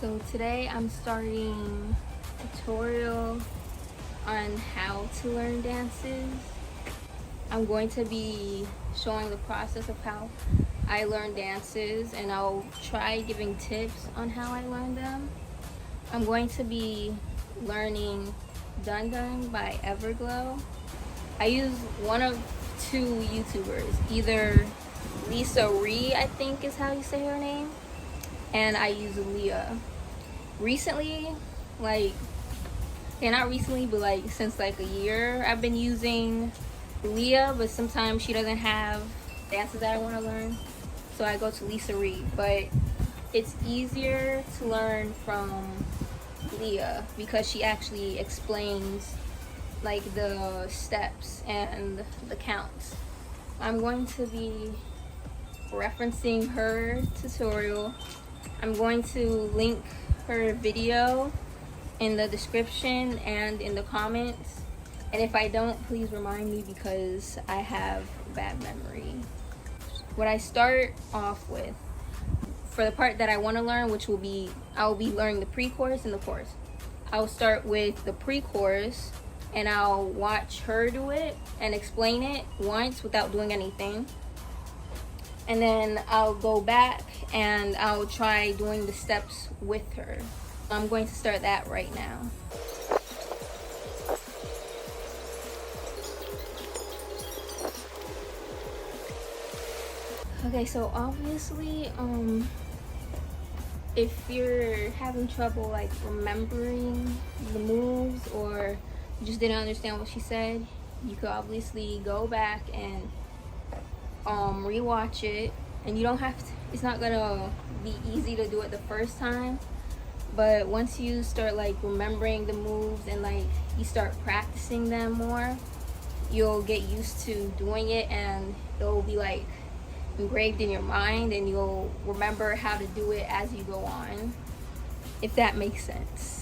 So today I'm starting a tutorial on how to learn dances. I'm going to be showing the process of how I learn dances, and I'll try giving tips on how I learn them. I'm going to be learning Dun Dun by EVERGLOW. I use one of two YouTubers, either Lisa Ree, I think is how you say her name, and I use Leah. Recently, not recently, but since a year, I've been using Leah, but sometimes she doesn't have dances that I want to learn, so I go to Lisa Ree. But it's easier to learn from Leah because she actually explains the steps and the counts. I'm going to be referencing her tutorial. I'm going to link her video in the description and in the comments, and if I don't, please remind me because I have bad memory. What I start off with, for the part that I want to learn, which will be, I'll be learning the pre-chorus and the chorus. I'll start with the pre-chorus and I'll watch her do it and explain it once without doing anything, and then I'll go back and I'll try doing the steps with her. I'm going to start that right now. Okay, so obviously, if you're having trouble remembering the moves, or you just didn't understand what she said, you could obviously go back and rewatch it, and you don't have to, it's not gonna be easy to do it the first time, but once you start remembering the moves and you start practicing them more, you'll get used to doing it, and it'll be engraved in your mind, and you'll remember how to do it as you go on, if that makes sense.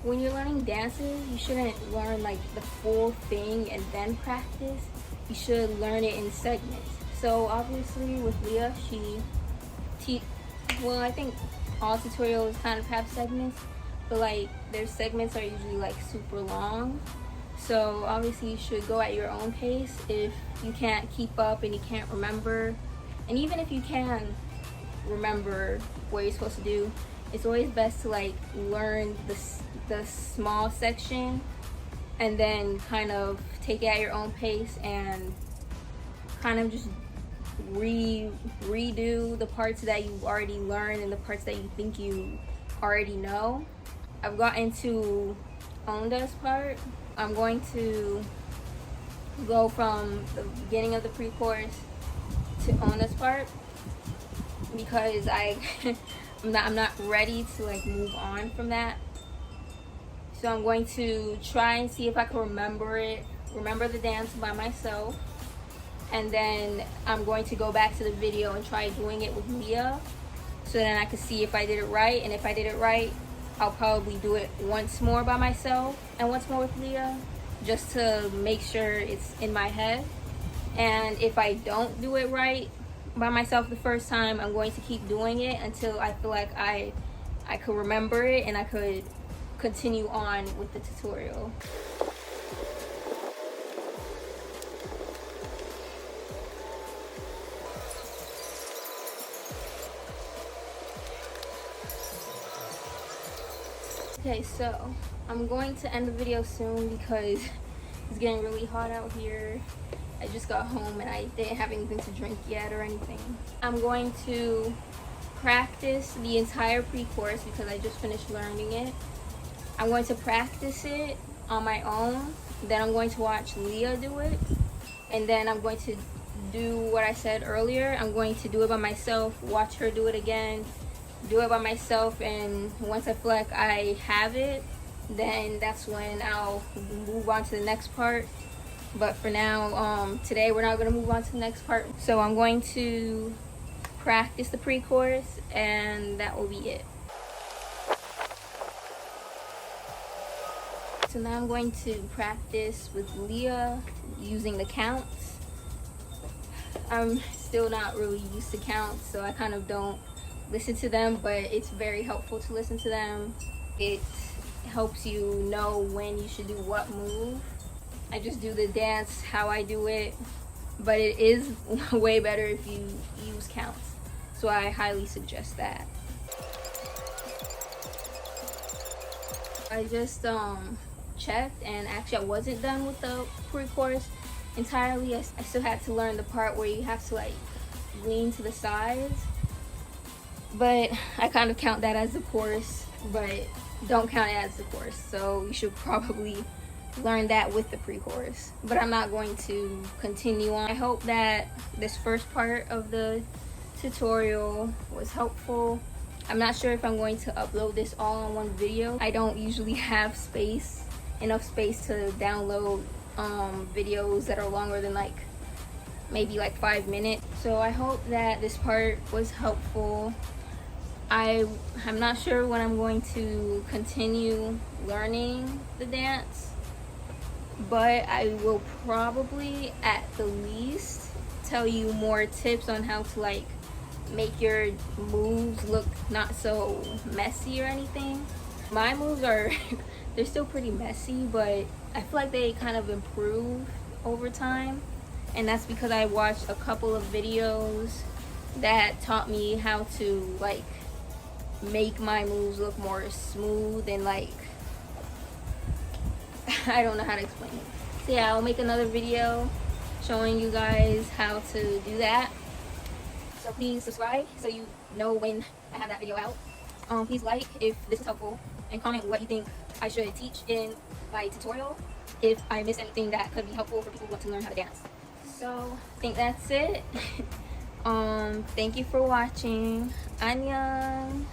When you're learning dances, you shouldn't learn the full thing and then practice. You should learn it in segments. So obviously with Leah, I think all tutorials kind of have segments, but their segments are usually super long. So obviously you should go at your own pace if you can't keep up and you can't remember. And even if you can remember what you're supposed to do, it's always best to learn the small section and then kind of take it at your own pace and kind of just redo the parts that you already learned and the parts that you think you already know. I've gotten to Onda's part. I'm going to go from the beginning of the pre-chorus to Onda's part because I'm not ready to move on from that. So I'm going to try and see if I can remember the dance by myself, and then I'm going to go back to the video and try doing it with Leah, so then I can see if I did it right, and if I did it right, I'll probably do it once more by myself and once more with Leah, just to make sure it's in my head. And if I don't do it right by myself the first time, I'm going to keep doing it until I feel like I could remember it and I could continue on with the tutorial. Okay, so I'm going to end the video soon because it's getting really hot out here. I just got home and I didn't have anything to drink yet or anything. I'm going to practice the entire pre-chorus because I just finished learning it. I'm going to practice it on my own, then I'm going to watch Leah do it, and then I'm going to do what I said earlier. I'm going to do it by myself, watch her do it again, do it by myself, and once I feel like I have it, then that's when I'll move on to the next part. But for now, today we're not going to move on to the next part. So I'm going to practice the pre-chorus and that will be it. So now I'm going to practice with Leah using the counts. I'm still not really used to counts, so I kind of don't listen to them, but it's very helpful to listen to them. It helps you know when you should do what move. I just do the dance how I do it, but it is way better if you use counts, so I highly suggest that. I just checked, and actually I wasn't done with the pre-chorus entirely. I still had to learn the part where you have to like lean to the sides, but I kind of count that as the chorus, but don't count it as the chorus, so you should probably learn that with the pre-chorus, but I'm not going to continue on. I hope that this first part of the tutorial was helpful. I'm not sure if I'm going to upload this all in one video. I don't usually have enough space to download videos that are longer than like maybe like 5 minutes. So I hope that this part was helpful. I'm not sure when I'm going to continue learning the dance, but I will probably at the least tell you more tips on how to like make your moves look not so messy or anything. My moves are they're still pretty messy, but I feel like they kind of improve over time, and that's because I watched a couple of videos that taught me how to like make my moves look more smooth and like I don't know how to explain it. So yeah, I'll make another video showing you guys how to do that. So please subscribe so you know when I have that video out. Please like if this is helpful, and comment what you think I should teach in my tutorial if I missed anything that could be helpful for people who want to learn how to dance. So I think that's it. Thank you for watching. Annyeong.